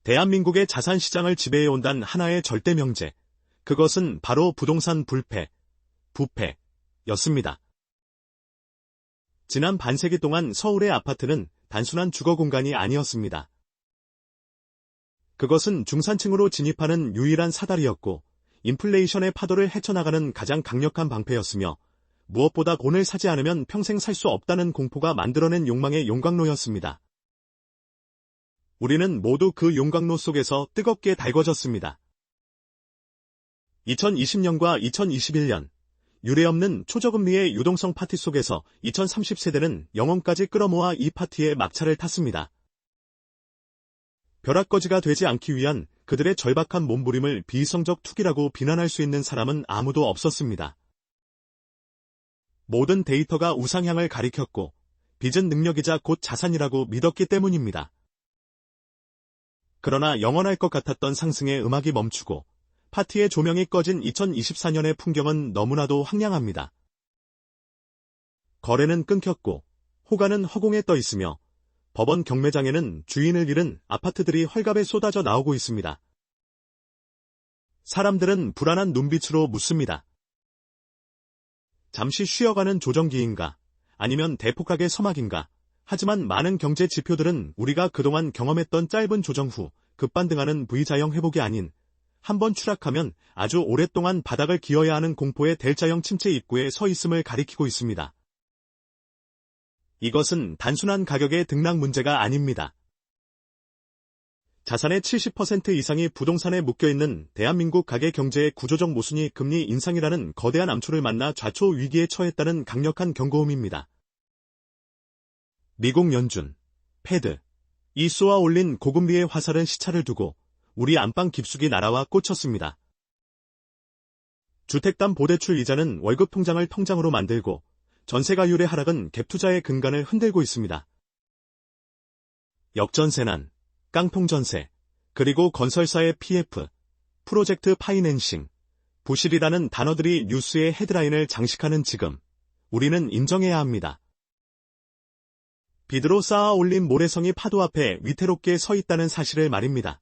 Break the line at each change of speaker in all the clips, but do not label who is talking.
대한민국의 자산시장을 지배해온단 하나의 절대 명제. 그것은 바로 부동산 불패, 부패였습니다. 지난 반세기 동안 서울의 아파트는 단순한 주거 공간이 아니었습니다. 그것은 중산층으로 진입하는 유일한 사다리였고, 인플레이션의 파도를 헤쳐나가는 가장 강력한 방패였으며, 무엇보다 돈을 사지 않으면 평생 살 수 없다는 공포가 만들어낸 욕망의 용광로였습니다. 우리는 모두 그 용광로 속에서 뜨겁게 달궈졌습니다. 2020년과 2021년, 유례없는 초저금리의 유동성 파티 속에서 2030세대는 영혼까지 끌어모아 이 파티에 막차를 탔습니다. 벼락거지가 되지 않기 위한 그들의 절박한 몸부림을 비이성적 투기라고 비난할 수 있는 사람은 아무도 없었습니다. 모든 데이터가 우상향을 가리켰고, 빚은 능력이자 곧 자산이라고 믿었기 때문입니다. 그러나 영원할 것 같았던 상승의 음악이 멈추고, 파티의 조명이 꺼진 2024년의 풍경은 너무나도 황량합니다. 거래는 끊겼고, 호가는 허공에 떠 있으며, 법원 경매장에는 주인을 잃은 아파트들이 헐갑에 쏟아져 나오고 있습니다. 사람들은 불안한 눈빛으로 묻습니다. 잠시 쉬어가는 조정기인가, 아니면 대폭하게 서막인가. 하지만 많은 경제 지표들은 우리가 그동안 경험했던 짧은 조정 후 급반등하는 V자형 회복이 아닌, 한번 추락하면 아주 오랫동안 바닥을 기어야 하는 공포의 델자형 침체 입구에 서 있음을 가리키고 있습니다. 이것은 단순한 가격의 등락 문제가 아닙니다. 자산의 70% 이상이 부동산에 묶여있는 대한민국 가계 경제의 구조적 모순이 금리 인상이라는 거대한 암초를 만나 좌초 위기에 처했다는 강력한 경고음입니다. 미국 연준, 패드, 이 쏘아 올린 고금리의 화살은 시차를 두고 우리 안방 깊숙이 날아와 꽂혔습니다. 주택담보대출 이자는 월급 통장을 통장으로 만들고 전세가율의 하락은 갭투자의 근간을 흔들고 있습니다. 역전세난, 깡통전세, 그리고 건설사의 PF, 프로젝트 파이낸싱, 부실이라는 단어들이 뉴스의 헤드라인을 장식하는 지금, 우리는 인정해야 합니다. 빚으로 쌓아 올린 모래성이 파도 앞에 위태롭게 서 있다는 사실을 말입니다.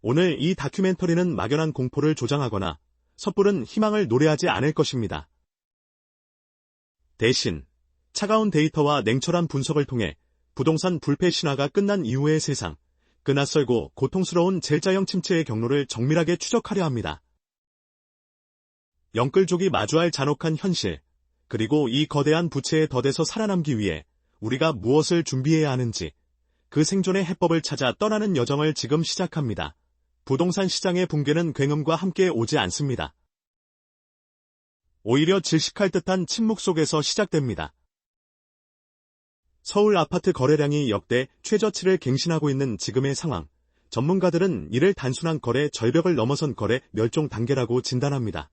오늘 이 다큐멘터리는 막연한 공포를 조장하거나 섣부른 희망을 노래하지 않을 것입니다. 대신 차가운 데이터와 냉철한 분석을 통해 부동산 불패 신화가 끝난 이후의 세상, 그 낯설고 고통스러운 젤자형 침체의 경로를 정밀하게 추적하려 합니다. 영끌족이 마주할 잔혹한 현실, 그리고 이 거대한 부채에 덫에서 살아남기 위해 우리가 무엇을 준비해야 하는지, 그 생존의 해법을 찾아 떠나는 여정을 지금 시작합니다. 부동산 시장의 붕괴는 굉음과 함께 오지 않습니다. 오히려 질식할 듯한 침묵 속에서 시작됩니다. 서울 아파트 거래량이 역대 최저치를 갱신하고 있는 지금의 상황, 전문가들은 이를 단순한 거래 절벽을 넘어선 거래 멸종 단계라고 진단합니다.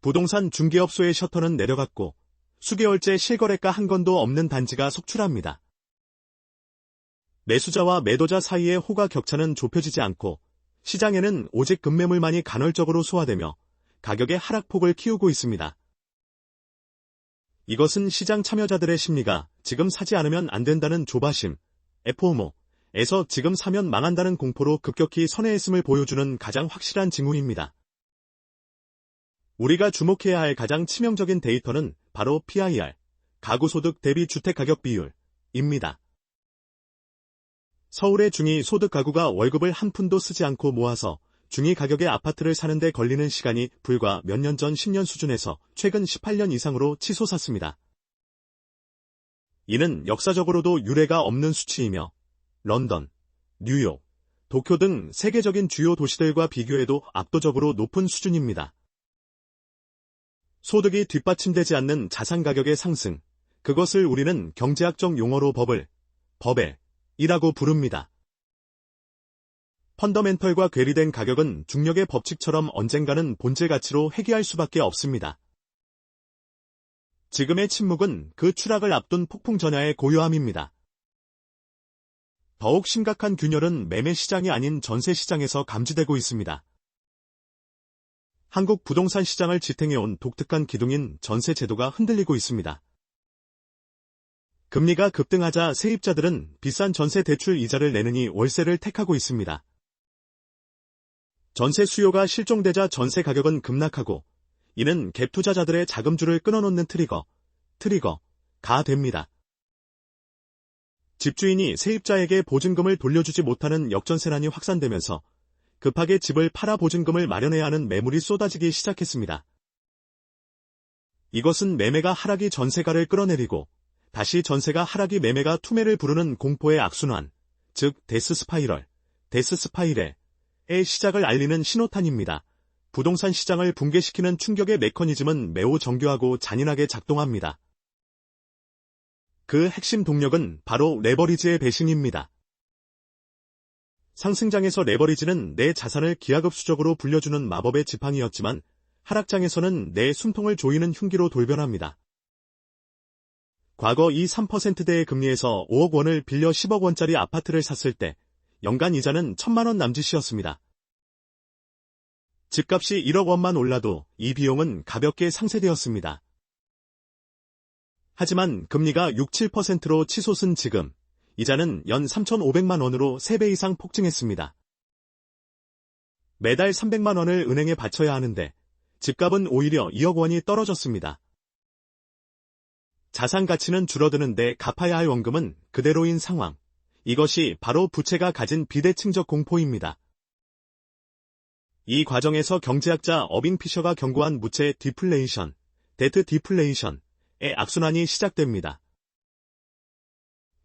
부동산 중개업소의 셔터는 내려갔고 수개월째 실거래가 한 건도 없는 단지가 속출합니다. 매수자와 매도자 사이의 호가 격차는 좁혀지지 않고 시장에는 오직 급매물만이 간헐적으로 소화되며 가격의 하락폭을 키우고 있습니다. 이것은 시장 참여자들의 심리가 지금 사지 않으면 안 된다는 조바심, FOMO에서 지금 사면 망한다는 공포로 급격히 선회했음을 보여주는 가장 확실한 징후입니다. 우리가 주목해야 할 가장 치명적인 데이터는 바로 PIR, 가구소득 대비 주택가격 비율입니다. 서울의 중위 소득 가구가 월급을 한 푼도 쓰지 않고 모아서 중위 가격의 아파트를 사는데 걸리는 시간이 불과 몇 년 전 10년 수준에서 최근 18년 이상으로 치솟았습니다. 이는 역사적으로도 유례가 없는 수치이며 런던, 뉴욕, 도쿄 등 세계적인 주요 도시들과 비교해도 압도적으로 높은 수준입니다. 소득이 뒷받침되지 않는 자산 가격의 상승, 그것을 우리는 경제학적 용어로 버벨이라고 부릅니다. 펀더멘털과 괴리된 가격은 중력의 법칙처럼 언젠가는 본질 가치로 회귀할 수밖에 없습니다. 지금의 침묵은 그 추락을 앞둔 폭풍 전야의 고요함입니다. 더욱 심각한 균열은 매매 시장이 아닌 전세 시장에서 감지되고 있습니다. 한국 부동산 시장을 지탱해온 독특한 기둥인 전세 제도가 흔들리고 있습니다. 금리가 급등하자 세입자들은 비싼 전세 대출 이자를 내느니 월세를 택하고 있습니다. 전세 수요가 실종되자 전세 가격은 급락하고 이는 갭 투자자들의 자금줄을 끊어놓는 트리거가 됩니다. 집주인이 세입자에게 보증금을 돌려주지 못하는 역전세난이 확산되면서 급하게 집을 팔아 보증금을 마련해야 하는 매물이 쏟아지기 시작했습니다. 이것은 매매가 하락이 전세가를 끌어내리고 다시 전세가 하락이 매매가 투매를 부르는 공포의 악순환, 즉 데스스파이럴의 시작을 알리는 신호탄입니다. 부동산 시장을 붕괴시키는 충격의 메커니즘은 매우 정교하고 잔인하게 작동합니다. 그 핵심 동력은 바로 레버리지의 배신입니다. 상승장에서 레버리지는 내 자산을 기하급수적으로 불려주는 마법의 지팡이였지만 하락장에서는 내 숨통을 조이는 흉기로 돌변합니다. 과거 이 3%대의 금리에서 5억 원을 빌려 10억 원짜리 아파트를 샀을 때 연간 이자는 1,000만 원 남짓이었습니다. 집값이 1억 원만 올라도 이 비용은 가볍게 상쇄되었습니다. 하지만 금리가 6, 7%로 치솟은 지금 이자는 연 3,500만 원으로 3배 이상 폭증했습니다. 매달 300만 원을 은행에 바쳐야 하는데 집값은 오히려 2억 원이 떨어졌습니다. 자산 가치는 줄어드는데 갚아야 할 원금은 그대로인 상황. 이것이 바로 부채가 가진 비대칭적 공포입니다. 이 과정에서 경제학자 어빙 피셔가 경고한 무채 디플레이션, 데트 디플레이션의 악순환이 시작됩니다.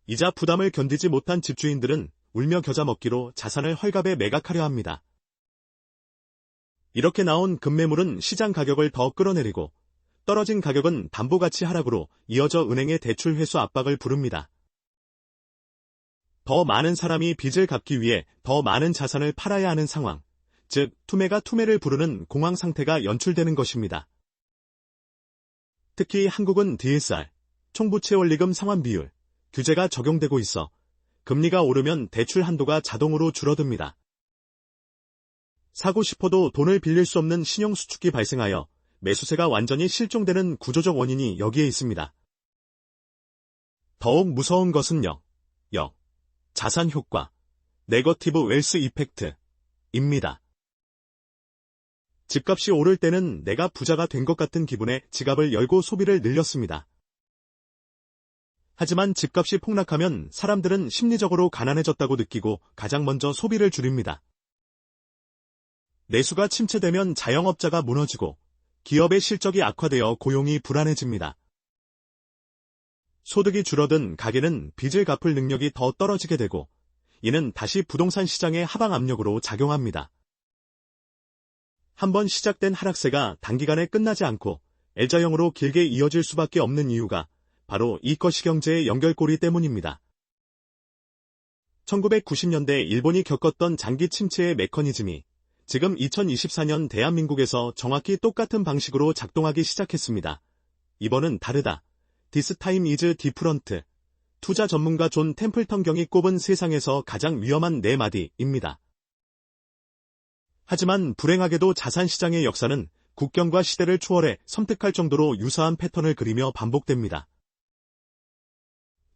이자 부담을 견디지 못한 집주인들은 울며 겨자 먹기로 자산을 헐값에 매각하려 합니다. 이렇게 나온 급매물은 시장 가격을 더 끌어내리고 떨어진 가격은 담보가치 하락으로 이어져 은행의 대출 회수 압박을 부릅니다. 더 많은 사람이 빚을 갚기 위해 더 많은 자산을 팔아야 하는 상황, 즉 투매가 투매를 부르는 공황 상태가 연출되는 것입니다. 특히 한국은 DSR, 총부채 원리금 상환 비율, 규제가 적용되고 있어 금리가 오르면 대출 한도가 자동으로 줄어듭니다. 사고 싶어도 돈을 빌릴 수 없는 신용수축이 발생하여 매수세가 완전히 실종되는 구조적 원인이 여기에 있습니다. 더욱 무서운 것은 자산 효과, 네거티브 웰스 이펙트입니다. 집값이 오를 때는 내가 부자가 된 것 같은 기분에 지갑을 열고 소비를 늘렸습니다. 하지만 집값이 폭락하면 사람들은 심리적으로 가난해졌다고 느끼고 가장 먼저 소비를 줄입니다. 내수가 침체되면 자영업자가 무너지고 기업의 실적이 악화되어 고용이 불안해집니다. 소득이 줄어든 가게는 빚을 갚을 능력이 더 떨어지게 되고 이는 다시 부동산 시장의 하방 압력으로 작용합니다. 한번 시작된 하락세가 단기간에 끝나지 않고 L자형으로 길게 이어질 수밖에 없는 이유가 바로 이 거시경제의 연결고리 때문입니다. 1990년대 일본이 겪었던 장기 침체의 메커니즘이 지금 2024년 대한민국에서 정확히 똑같은 방식으로 작동하기 시작했습니다. 이번은 다르다. This time is different. 투자 전문가 존 템플턴 경이 꼽은 세상에서 가장 위험한 4마디입니다. 하지만 불행하게도 자산시장의 역사는 국경과 시대를 초월해 섬뜩할 정도로 유사한 패턴을 그리며 반복됩니다.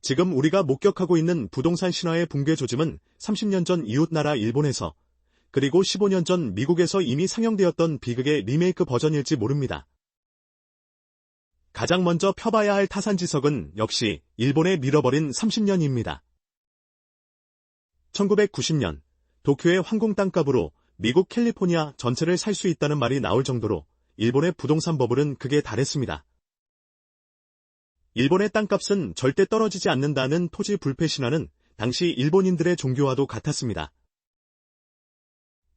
지금 우리가 목격하고 있는 부동산 신화의 붕괴 조짐은 30년 전 이웃나라 일본에서 그리고 15년 전 미국에서 이미 상영되었던 비극의 리메이크 버전일지 모릅니다. 가장 먼저 펴봐야 할 타산지석은 역시 일본에 밀어버린 30년입니다. 1990년 도쿄의 황공 땅값으로 미국 캘리포니아 전체를 살 수 있다는 말이 나올 정도로 일본의 부동산 버블은 극에 달했습니다. 일본의 땅값은 절대 떨어지지 않는다는 토지 불패 신화는 당시 일본인들의 종교와도 같았습니다.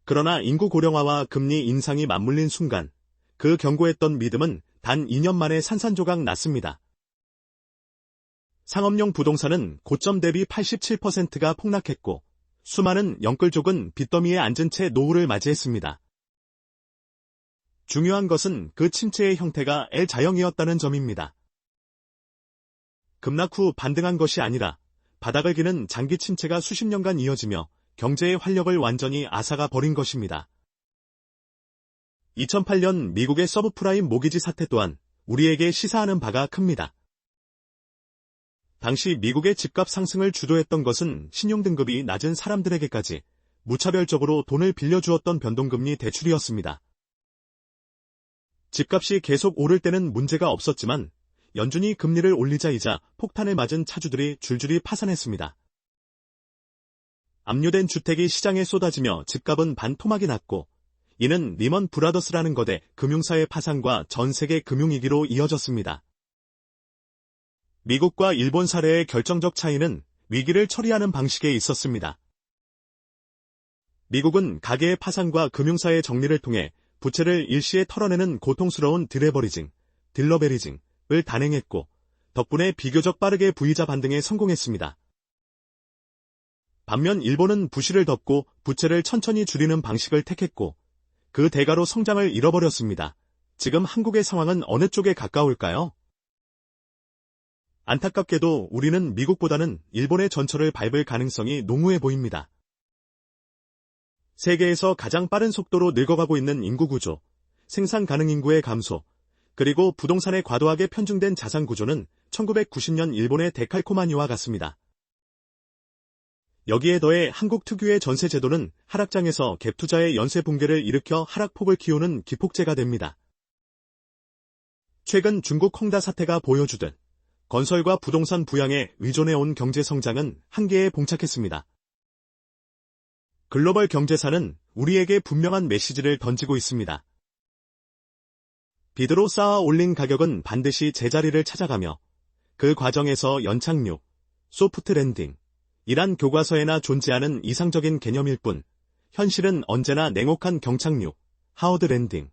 그러나 인구 고령화와 금리 인상이 맞물린 순간 그 경고했던 믿음은 단 2년 만에 산산조각 났습니다. 상업용 부동산은 고점 대비 87%가 폭락했고 수많은 영끌족은 빚더미에 앉은 채 노후를 맞이했습니다. 중요한 것은 그 침체의 형태가 L자형이었다는 점입니다. 급락 후 반등한 것이 아니라 바닥을 기는 장기 침체가 수십 년간 이어지며 경제의 활력을 완전히 앗아가 버린 것입니다. 2008년 미국의 서브프라임 모기지 사태 또한 우리에게 시사하는 바가 큽니다. 당시 미국의 집값 상승을 주도했던 것은 신용등급이 낮은 사람들에게까지 무차별적으로 돈을 빌려주었던 변동금리 대출이었습니다. 집값이 계속 오를 때는 문제가 없었지만 연준이 금리를 올리자이자 폭탄을 맞은 차주들이 줄줄이 파산했습니다. 압류된 주택이 시장에 쏟아지며 집값은 반토막이 났고 이는 리먼 브라더스라는 거대 금융사의 파산과 전 세계 금융위기로 이어졌습니다. 미국과 일본 사례의 결정적 차이는 위기를 처리하는 방식에 있었습니다. 미국은 가계의 파산과 금융사의 정리를 통해 부채를 일시에 털어내는 고통스러운 딜러베리징을 단행했고 덕분에 비교적 빠르게 부이자 반등에 성공했습니다. 반면 일본은 부실을 덮고 부채를 천천히 줄이는 방식을 택했고 그 대가로 성장을 잃어버렸습니다. 지금 한국의 상황은 어느 쪽에 가까울까요? 안타깝게도 우리는 미국보다는 일본의 전철을 밟을 가능성이 농후해 보입니다. 세계에서 가장 빠른 속도로 늙어가고 있는 인구 구조, 생산 가능 인구의 감소, 그리고 부동산에 과도하게 편중된 자산 구조는 1990년 일본의 데칼코마니와 같습니다. 여기에 더해 한국 특유의 전세 제도는 하락장에서 갭 투자의 연쇄 붕괴를 일으켜 하락폭을 키우는 기폭제가 됩니다. 최근 중국 헝다 사태가 보여주듯 건설과 부동산 부양에 의존해온 경제 성장은 한계에 봉착했습니다. 글로벌 경제사는 우리에게 분명한 메시지를 던지고 있습니다. 빚으로 쌓아 올린 가격은 반드시 제자리를 찾아가며 그 과정에서 연착륙, 소프트 랜딩, 이란 교과서에나 존재하는 이상적인 개념일 뿐 현실은 언제나 냉혹한 경착륙, 하워드 랜딩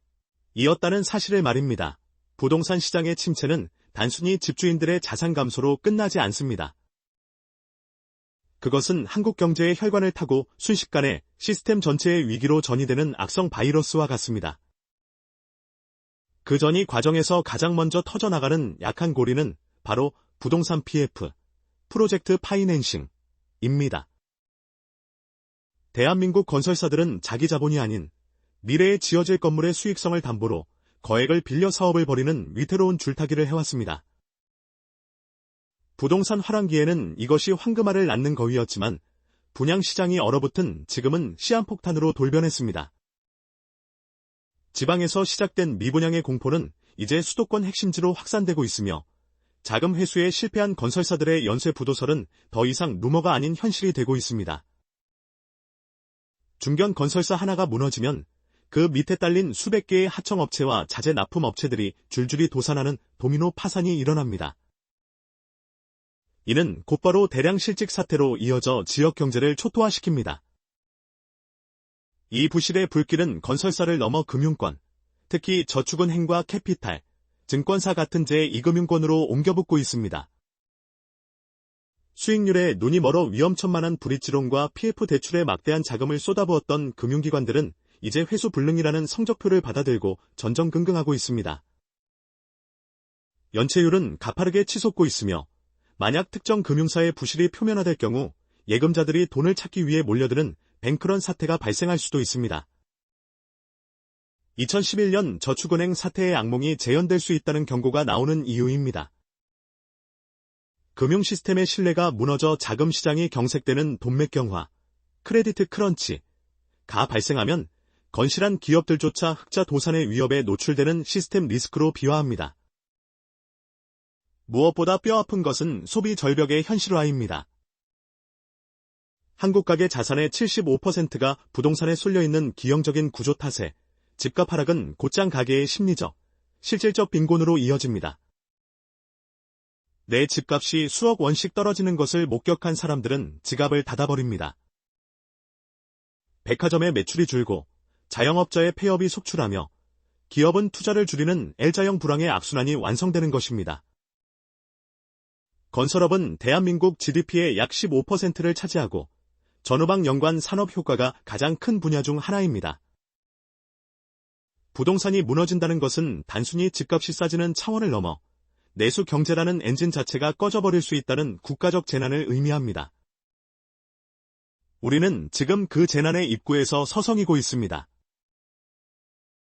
이었다는 사실을 말입니다. 부동산 시장의 침체는 단순히 집주인들의 자산 감소로 끝나지 않습니다. 그것은 한국 경제의 혈관을 타고 순식간에 시스템 전체의 위기로 전이되는 악성 바이러스와 같습니다. 그 전이 과정에서 가장 먼저 터져나가는 약한 고리는 바로 부동산 PF, 프로젝트 파이낸싱입니다. 대한민국 건설사들은 자기 자본이 아닌 미래에 지어질 건물의 수익성을 담보로 거액을 빌려 사업을 벌이는 위태로운 줄타기를 해왔습니다. 부동산 화랑기에는 이것이 황금알을 낳는 거위였지만 분양시장이 얼어붙은 지금은 시한폭탄으로 돌변했습니다. 지방에서 시작된 미분양의 공포는 이제 수도권 핵심지로 확산되고 있으며 자금 회수에 실패한 건설사들의 연쇄 부도설은 더 이상 루머가 아닌 현실이 되고 있습니다. 중견 건설사 하나가 무너지면 그 밑에 딸린 수백 개의 하청업체와 자재 납품업체들이 줄줄이 도산하는 도미노 파산이 일어납니다. 이는 곧바로 대량 실직 사태로 이어져 지역 경제를 초토화시킵니다. 이 부실의 불길은 건설사를 넘어 금융권, 특히 저축은행과 캐피탈, 증권사 같은 제2금융권으로 옮겨붙고 있습니다. 수익률에 눈이 멀어 위험천만한 브릿지론과 PF 대출에 막대한 자금을 쏟아부었던 금융기관들은 이제 회수 불능이라는 성적표를 받아들고 전전긍긍하고 있습니다. 연체율은 가파르게 치솟고 있으며 만약 특정 금융사의 부실이 표면화될 경우 예금자들이 돈을 찾기 위해 몰려드는 뱅크런 사태가 발생할 수도 있습니다. 2011년 저축은행 사태의 악몽이 재현될 수 있다는 경고가 나오는 이유입니다. 금융시스템의 신뢰가 무너져 자금시장이 경색되는 돈맥경화, 크레디트 크런치가 발생하면 건실한 기업들조차 흑자 도산의 위협에 노출되는 시스템 리스크로 비화합니다. 무엇보다 뼈아픈 것은 소비 절벽의 현실화입니다. 한국 가계 자산의 75%가 부동산에 쏠려있는 기형적인 구조 탓에 집값 하락은 곧장 가계의 심리적, 실질적 빈곤으로 이어집니다. 내 집값이 수억 원씩 떨어지는 것을 목격한 사람들은 지갑을 닫아버립니다. 백화점의 매출이 줄고 자영업자의 폐업이 속출하며 기업은 투자를 줄이는 L자형 불황의 악순환이 완성되는 것입니다. 건설업은 대한민국 GDP의 약 15%를 차지하고 전후방 연관 산업 효과가 가장 큰 분야 중 하나입니다. 부동산이 무너진다는 것은 단순히 집값이 싸지는 차원을 넘어 내수 경제라는 엔진 자체가 꺼져버릴 수 있다는 국가적 재난을 의미합니다. 우리는 지금 그 재난의 입구에서 서성이고 있습니다.